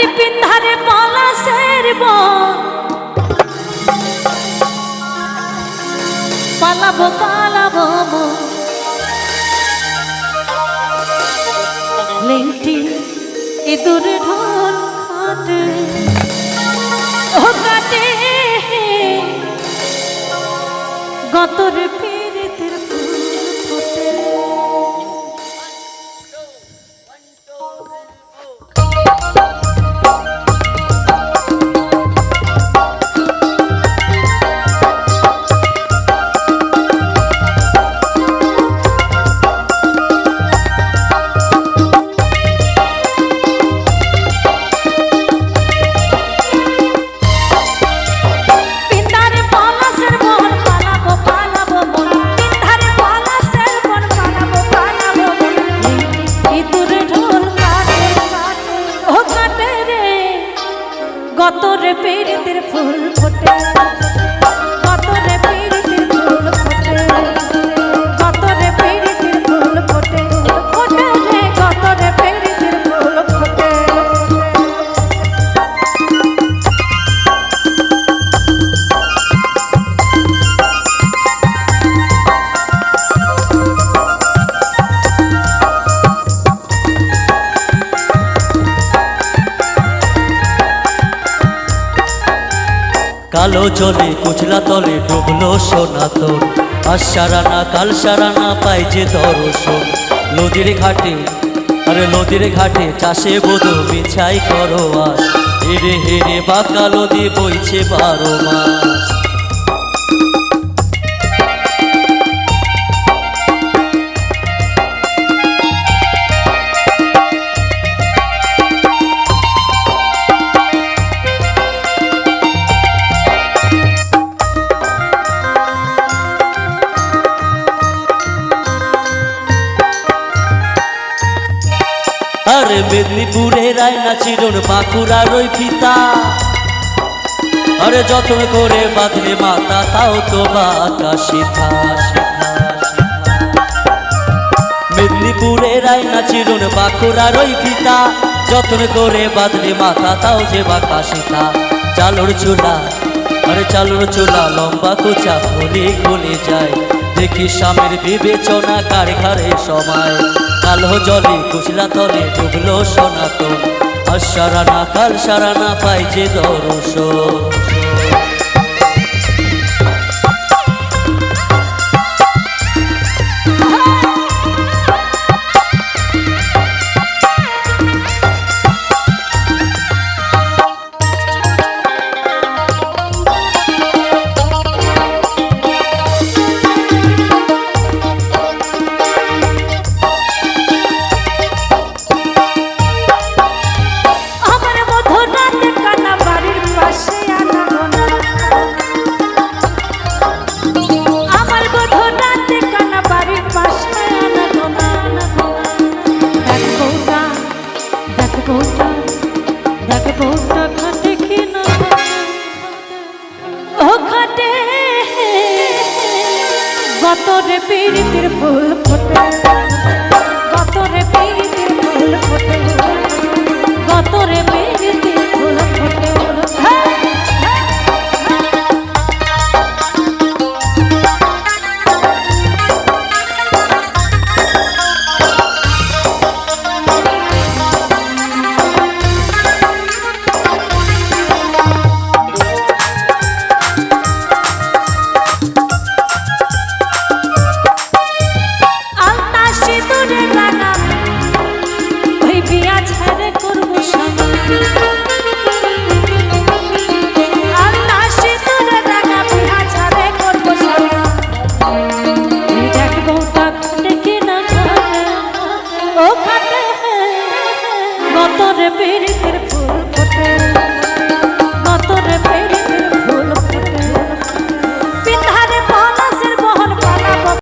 আরে পিন্ধারে পলাশের বন পালাবো পালাবো লেংটি ইঁদুর ঢোল কাটে ও কাটে গতর পীড়িতের ফুল ফোটে। গতরে পীড়িতের ফুল ফোটে গতরে পীড়িতের ফুল ফোটে গতরে পীড়িতের ফুল ফোটে ফোটে রে গতরে পীড়িতের ফুল ফোটে। কালো জলে কুচলা তলে ডুবলো সনাতন আজ সারানা কাল সারানা পাই যে দর্শন নদীর ঘাটে আরে নদীর ঘাটে চাষে বধূ বিছাই করো আজ হেরে হেরে বাঁকা নদী বইছে 12 মাস। আরে মেদিনীপুরে রায়না চিরন বাঁকুড়ার ওই ফিতা আরে যত্ন করে বাঁধলে মাতা তাও তো বাঁকা সীতা। মেদিনীপুরে রায়না চিরন বাঁকুড়ার ওই ফিতা যত্ন করে বাঁধলে মাথা তাও যে বাঁকা সীতা। চালুর চুলা আরে চালুর চুলা লম্বা কোচা হলে গলে যায় দেখি স্বামীর বিবেচনা কার ঘরে সময়। কালো জলে কুচলা তলে ডুবলো সনাতন আজ সারানা কাল সারানা পাই যে দর্শন। গতরে পীড়িতের ফুল ফোটে গতরে পীড়িতের ফুল ফোটে গতরে পীড়িতের ফুল ফোটে। গতরে পীড়িতের